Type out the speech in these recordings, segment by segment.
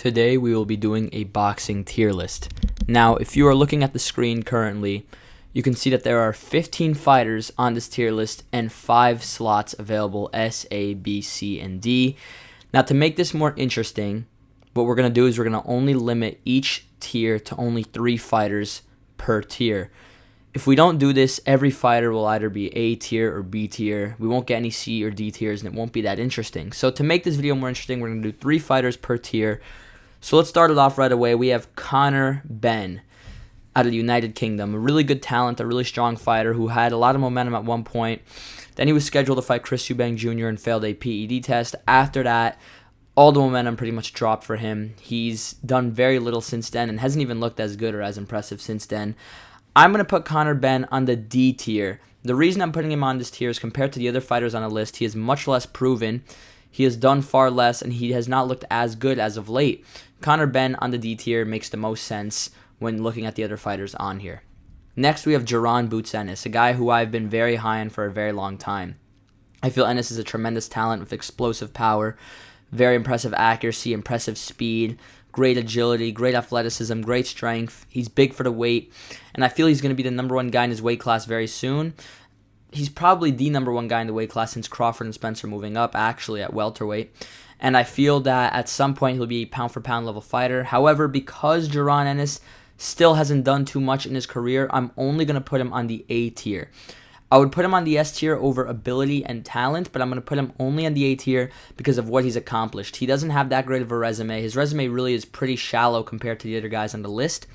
Today we will be doing a boxing tier list. Now, if you are looking at the screen currently, you can see that there are 15 fighters on this tier list and 5 slots available, S, A, B, C, and D. Now, to make this more interesting, what we're going to do is we're going to only limit each tier to only 3 fighters per tier. If we don't do this, every fighter will either be A tier or B tier. We won't get any C or D tiers, and it won't be that interesting. So to make this video more interesting, we're going to do 3 fighters per tier. So let's start it off right away. We have Conor Benn out of the United Kingdom. A really good talent, a really strong fighter who had a lot of momentum at one point. Then he was scheduled to fight Chris Eubank Jr. and failed a PED test. After that, all the momentum pretty much dropped for him. He's done very little since then and hasn't even looked as good or as impressive since then. I'm going to put Conor Benn on the D tier. The reason I'm putting him on this tier is compared to the other fighters on the list, he is much less proven. He has done far less, and he has not looked as good as of late. Conor Benn on the D tier makes the most sense when looking at the other fighters on here. Next, we have Jaron Boots Ennis, a guy who I've been very high on for a very long time. I feel Ennis is a tremendous talent with explosive power, very impressive accuracy, impressive speed, great agility, great athleticism, great strength. He's big for the weight, and I feel he's going to be the number one guy in his weight class very soon. He's probably the number one guy in the weight class since Crawford and Spencer moving up, actually, at welterweight. And I feel that at some point he'll be a pound-for-pound level fighter. However, because Jaron Ennis still hasn't done too much in his career, I'm only going to put him on the A tier. I would put him on the S tier over ability and talent, but I'm going to put him only on the A tier because of what he's accomplished. He doesn't have that great of a resume. His resume really is pretty shallow compared to the other guys on the list.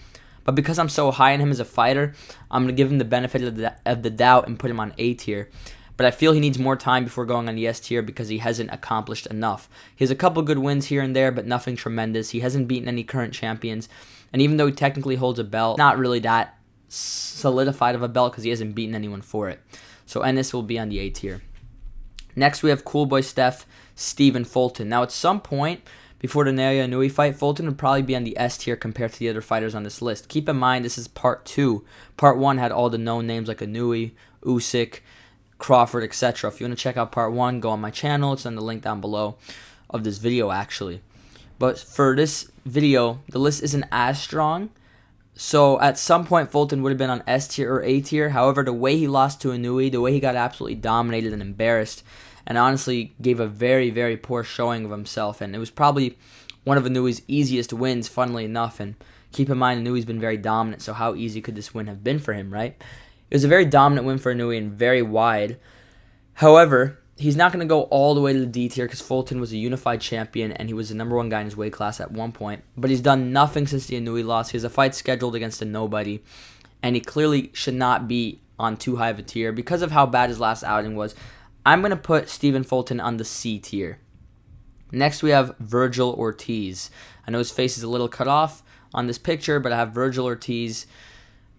But because I'm so high on him as a fighter, I'm going to give him the benefit of the doubt and put him on A tier. But I feel he needs more time before going on the S tier because he hasn't accomplished enough. He has a couple good wins here and there, but nothing tremendous. He hasn't beaten any current champions. And even though he technically holds a belt, not really that solidified of a belt because he hasn't beaten anyone for it. So Ennis will be on the A tier. Next, we have Cool Boy Steph, Stephen Fulton. Now, at some point before the Naoya Inoue fight, Fulton would probably be on the S tier compared to the other fighters on this list. Keep in mind, this is part 2. Part 1 had all the known names like Inoue, Usyk, Crawford, etc. If you want to check out part 1, go on my channel. It's on the link down below of this video, actually. But for this video, the list isn't as strong. So at some point, Fulton would have been on S tier or A tier. However, the way he lost to Inoue, the way he got absolutely dominated and embarrassed, and honestly gave a very, very poor showing of himself. And it was probably one of Inoue's easiest wins, funnily enough. And keep in mind, Inoue's been very dominant, so how easy could this win have been for him, right? It was a very dominant win for Inoue and very wide. However, he's not going to go all the way to the D tier because Fulton was a unified champion and he was the number one guy in his weight class at one point. But he's done nothing since the Inoue loss. He has a fight scheduled against a nobody, and he clearly should not be on too high of a tier because of how bad his last outing was. I'm going to put Stephen Fulton on the C tier. Next, we have Virgil Ortiz. I know his face is a little cut off on this picture, but I have Virgil Ortiz.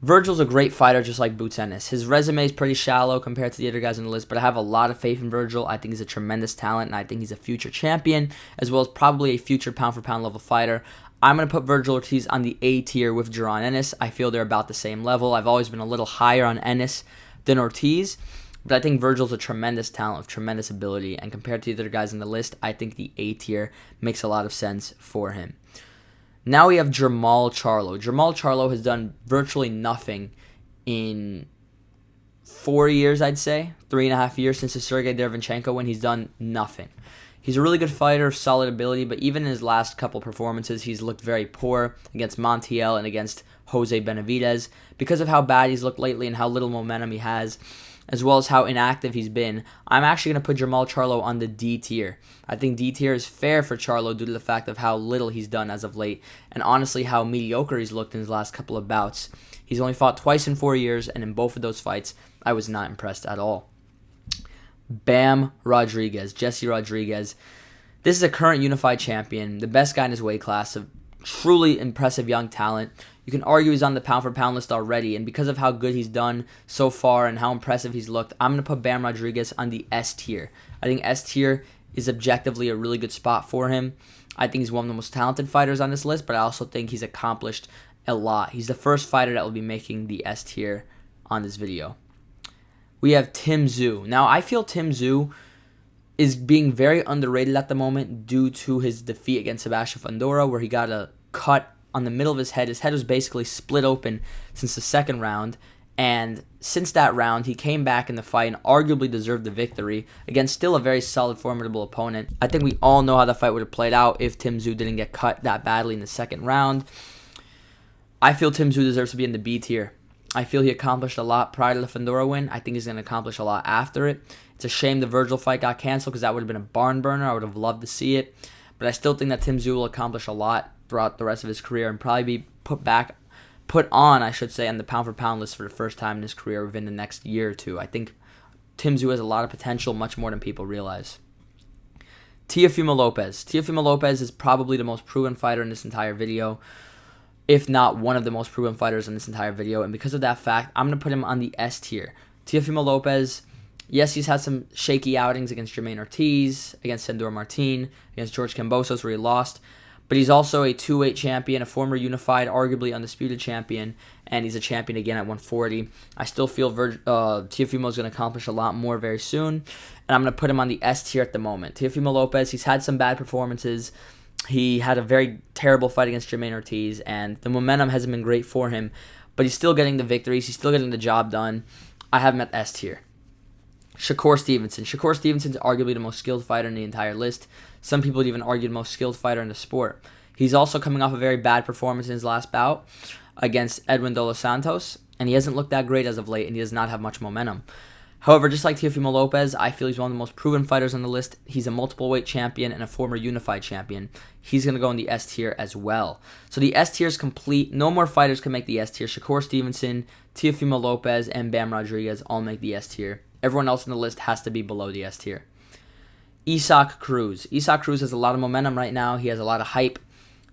Virgil's a great fighter just like Boots Ennis. His resume is pretty shallow compared to the other guys on the list, but I have a lot of faith in Virgil. I think he's a tremendous talent, and I think he's a future champion, as well as probably a future pound-for-pound level fighter. I'm going to put Virgil Ortiz on the A tier with Jaron Ennis. I feel they're about the same level. I've always been a little higher on Ennis than Ortiz, but I think Virgil's a tremendous talent with tremendous ability, and compared to the other guys on the list, I think the A tier makes a lot of sense for him. Now we have Jermall Charlo. Jermall Charlo has done virtually nothing in 4 years, I'd say. 3.5 years since the Sergey Derevyanchenko win. He's done nothing. He's a really good fighter, solid ability, but even in his last couple performances, he's looked very poor against Montiel and against Jose Benavidez. Because of how bad he's looked lately and how little momentum he has, as well as how inactive he's been, I'm actually going to put Jermall Charlo on the D tier. I think D tier is fair for Charlo due to the fact of how little he's done as of late, and honestly how mediocre he's looked in his last couple of bouts. He's only fought twice in 4 years, and in both of those fights, I was not impressed at all. Bam Rodriguez, Jesse Rodriguez. This is a current unified champion, the best guy in his weight class, a truly impressive young talent. You can argue he's on the pound-for-pound list already, and because of how good he's done so far and how impressive he's looked, I'm going to put Bam Rodriguez on the S tier. I think S tier is objectively a really good spot for him. I think he's one of the most talented fighters on this list, but I also think he's accomplished a lot. He's the first fighter that will be making the S tier on this video. We have Tim Tszyu. Now, I feel Tim Tszyu is being very underrated at the moment due to his defeat against Sebastian Fundora, where he got a cut on the middle of his head. His head was basically split open since the second round. And since that round, he came back in the fight and arguably deserved the victory against still a very solid, formidable opponent. I think we all know how the fight would have played out if Tim Tszyu didn't get cut that badly in the second round. I feel Tim Tszyu deserves to be in the B tier. I feel he accomplished a lot prior to the Fundora win. I think he's going to accomplish a lot after it. It's a shame the Virgil fight got canceled because that would have been a barn burner. I would have loved to see it. But I still think that Tim Tszyu will accomplish a lot throughout the rest of his career and probably be put on the pound-for-pound list for the first time in his career within the next year or two. I think Tim Tszyu has a lot of potential, much more than people realize. Teofimo Lopez. Teofimo Lopez is probably the most proven fighter in this entire video, if not one of the most proven fighters in this entire video. And because of that fact, I'm going to put him on the S tier. Teofimo Lopez, yes, he's had some shaky outings against Jermaine Ortiz, against Sandor Martin, against George Kambosos where he lost. But he's also a 2-weight champion, a former unified, arguably undisputed champion, and he's a champion again at 140. I still feel Teofimo is going to accomplish a lot more very soon, and I'm going to put him on the S tier at the moment. Teofimo Lopez, he's had some bad performances. He had a very terrible fight against Jermaine Ortiz, and the momentum hasn't been great for him, but he's still getting the victories. He's still getting the job done. I have him at S tier. Shakur Stevenson. Shakur Stevenson is arguably the most skilled fighter in the entire list. Some people would even argue the most skilled fighter in the sport. He's also coming off a very bad performance in his last bout against Edwin Dos Santos, and he hasn't looked that great as of late, and he does not have much momentum. However, just like Teofimo Lopez, I feel he's one of the most proven fighters on the list. He's a multiple weight champion and a former unified champion. He's going to go in the S tier as well. So the S tier is complete. No more fighters can make the S tier. Shakur Stevenson, Teofimo Lopez, and Bam Rodriguez all make the S tier. Everyone else on the list has to be below the S tier. Isaac Cruz. Isaac Cruz has a lot of momentum right now. He has a lot of hype.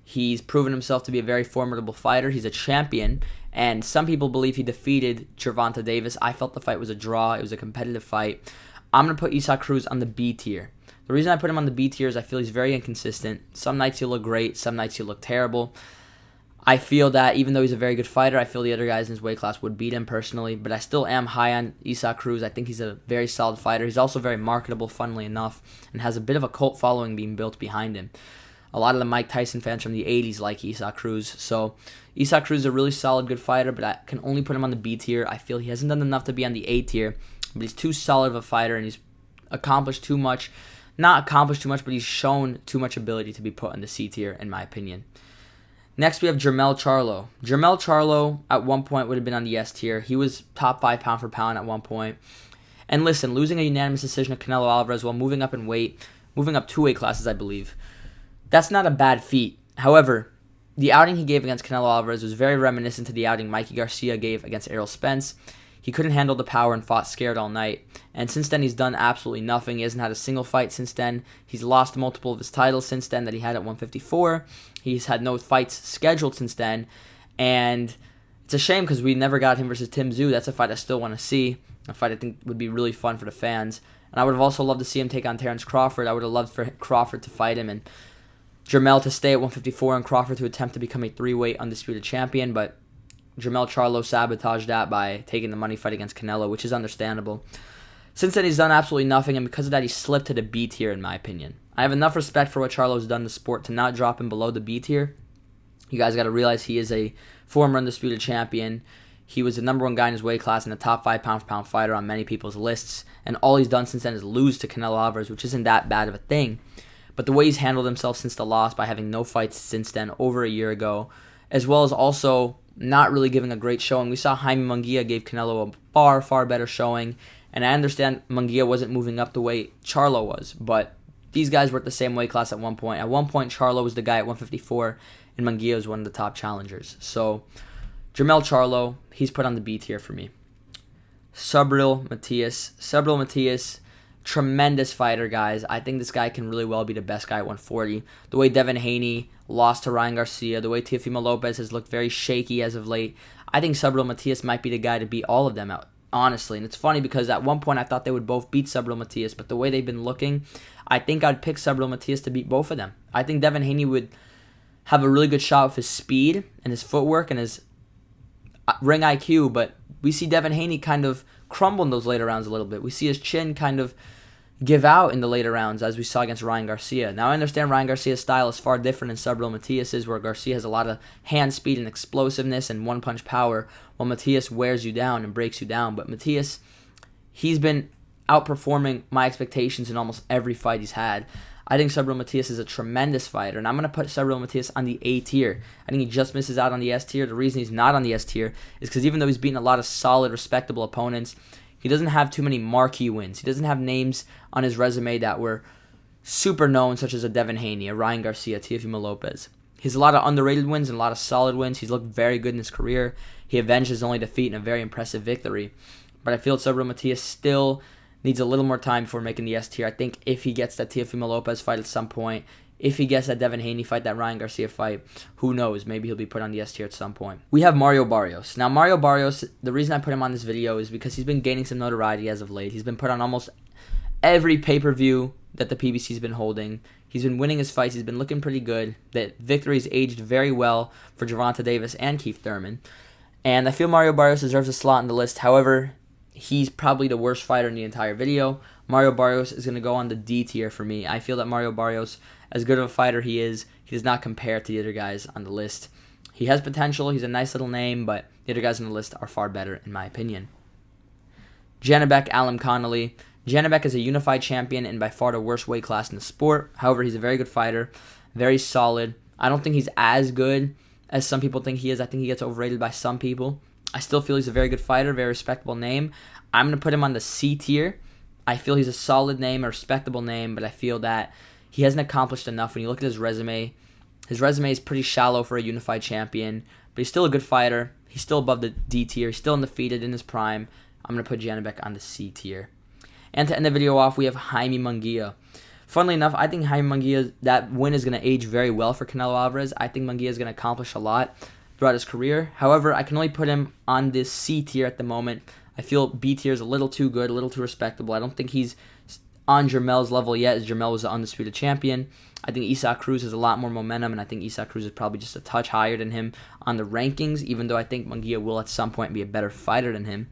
He's proven himself to be a very formidable fighter. He's a champion, and some people believe he defeated Gervonta Davis. I felt the fight was a draw. It was a competitive fight. I'm going to put Isaac Cruz on the B tier. The reason I put him on the B tier is I feel he's very inconsistent. Some nights he'll look great. Some nights he'll look terrible. I feel that even though he's a very good fighter, I feel the other guys in his weight class would beat him personally, but I still am high on Isaac Cruz. I think he's a very solid fighter. He's also very marketable, funnily enough, and has a bit of a cult following being built behind him. A lot of the Mike Tyson fans from the 80s like Isaac Cruz. So Isaac Cruz is a really solid, good fighter, but I can only put him on the B tier. I feel he hasn't done enough to be on the A tier, but he's too solid of a fighter, and he's accomplished too much. Not accomplished too much, but he's shown too much ability to be put on the C tier, in my opinion. Next, we have Jermell Charlo. Jermell Charlo, at one point, would have been on the S tier. He was top 5 pound for pound at one point. And listen, losing a unanimous decision to Canelo Alvarez while moving up in weight, moving up 2 weight classes, I believe, that's not a bad feat. However, the outing he gave against Canelo Alvarez was very reminiscent to the outing Mikey Garcia gave against Errol Spence. He couldn't handle the power and fought scared all night. And since then, he's done absolutely nothing. He hasn't had a single fight since then. He's lost multiple of his titles since then that he had at 154. He's had no fights scheduled since then. And it's a shame because we never got him versus Tim Tszyu. That's a fight I still want to see. A fight I think would be really fun for the fans. And I would have also loved to see him take on Terrence Crawford. I would have loved for Crawford to fight him and Jermell to stay at 154 and Crawford to attempt to become a 3-weight undisputed champion. But Jermell Charlo sabotaged that by taking the money fight against Canelo, which is understandable. Since then, he's done absolutely nothing, and because of that, he slipped to the B tier, in my opinion. I have enough respect for what Charlo's done in the sport to not drop him below the B tier. You guys got to realize he is a former undisputed champion. He was the number 1 guy in his weight class and a top 5 pound-for-pound fighter on many people's lists, and all he's done since then is lose to Canelo Alvarez, which isn't that bad of a thing. But the way he's handled himself since the loss by having no fights since then, over a year ago, as well as also not really giving a great showing. We saw Jaime Munguia gave Canelo a far, far better showing, and I understand Munguia wasn't moving up the way Charlo was, but these guys were at the same weight class at one point. At one point, Charlo was the guy at 154, and Munguia was one of the top challengers. So, Jermell Charlo, he's put on the B tier for me. Subriel Matias, tremendous fighter, guys. I think this guy can really well be the best guy at 140. The way Devin Haney lost to Ryan Garcia, the way Teofimo Lopez has looked very shaky as of late, I think Subriel Matias might be the guy to beat all of them out, honestly. And it's funny because at one point I thought they would both beat Subriel Matias, but the way they've been looking, I think I'd pick Subriel Matias to beat both of them. I think Devin Haney would have a really good shot with his speed and his footwork and his ring IQ, but we see Devin Haney kind of crumble in those later rounds a little bit. We see his chin kind of give out in the later rounds, as we saw against Ryan Garcia. Now, I understand Ryan Garcia's style is far different than Subriel Matias's, where Garcia has a lot of hand speed and explosiveness and one-punch power, while Matias wears you down and breaks you down. But Matias, he's been outperforming my expectations in almost every fight he's had. I think Subriel Matias is a tremendous fighter, and I'm going to put Subriel Matias on the A tier. I think he just misses out on the S tier. The reason he's not on the S tier is because even though he's beaten a lot of solid, respectable opponents, he doesn't have too many marquee wins. He doesn't have names on his resume that were super known, such as a Devin Haney, a Ryan Garcia, Teofimo Lopez. He has a lot of underrated wins and a lot of solid wins. He's looked very good in his career. He avenged his only defeat in a very impressive victory. But I feel Subriel Matias still needs a little more time before making the S tier. I think if he gets that Teofimo Lopez fight at some point, if he gets that Devin Haney fight, that Ryan Garcia fight, who knows? Maybe he'll be put on the S tier at some point. We have Mario Barrios. Now, Mario Barrios, the reason I put him on this video is because he's been gaining some notoriety as of late. He's been put on almost every pay-per-view that the PBC's been holding. He's been winning his fights. He's been looking pretty good. The victories aged very well for Gervonta Davis and Keith Thurman. And I feel Mario Barrios deserves a slot on the list. However, he's probably the worst fighter in the entire video. Mario Barrios is going to go on the D tier for me. I feel that Mario Barrios, as good of a fighter he does not compare to the other guys on the list. He has potential. He's a nice little name, but the other guys on the list are far better, in my opinion. Janibek Alimkhanuly. Janibek is a unified champion and by far the worst weight class in the sport. However, he's a very good fighter, very solid. I don't think he's as good as some people think he is. I think he gets overrated by some people. I still feel he's a very good fighter, very respectable name. I'm going to put him on the C tier. I feel he's a solid name, a respectable name, but I feel that he hasn't accomplished enough. When you look at his resume is pretty shallow for a unified champion, but he's still a good fighter. He's still above the D tier. He's still undefeated in his prime. I'm going to put Janibek on the C tier. And to end the video off, we have Jaime Munguia. Funnily enough, I think Jaime Munguia, that win is going to age very well for Canelo Alvarez. I think Munguia is going to accomplish a lot throughout his career. However, I can only put him on this C tier at the moment. I feel B tier is a little too good, a little too respectable. I don't think he's on Jermel's level yet, as Jermel was the undisputed champion. I think Isaac Cruz has a lot more momentum, and I think Isaac Cruz is probably just a touch higher than him on the rankings, even though I think Munguia will at some point be a better fighter than him.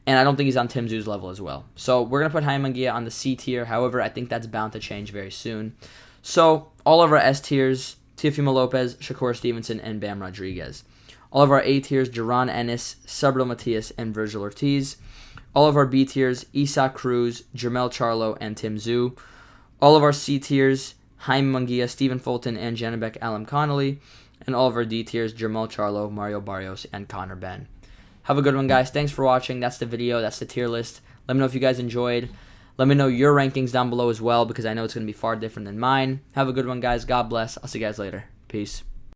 And I don't think he's on Tim Tszyu's level as well. So we're going to put Jaime Munguia on the C tier. However, I think that's bound to change very soon. So all of our S tiers, Teofimo Lopez, Shakur Stevenson, and Bam Rodriguez. All of our A tiers, Jaron Ennis, Subriel Matias, and Virgil Ortiz. All of our B tiers, Isaac Cruz, Jermel Charlo, and Tim Tszyu. All of our C tiers, Jaime Munguia, Stephen Fulton, and Janibek Alimkhanuly. And all of our D tiers, Jermel Charlo, Mario Barrios, and Conor Benn. Have a good one, guys. Thanks for watching. That's the video. That's the tier list. Let me know if you guys enjoyed. Let me know your rankings down below as well, because I know it's going to be far different than mine. Have a good one, guys. God bless. I'll see you guys later. Peace.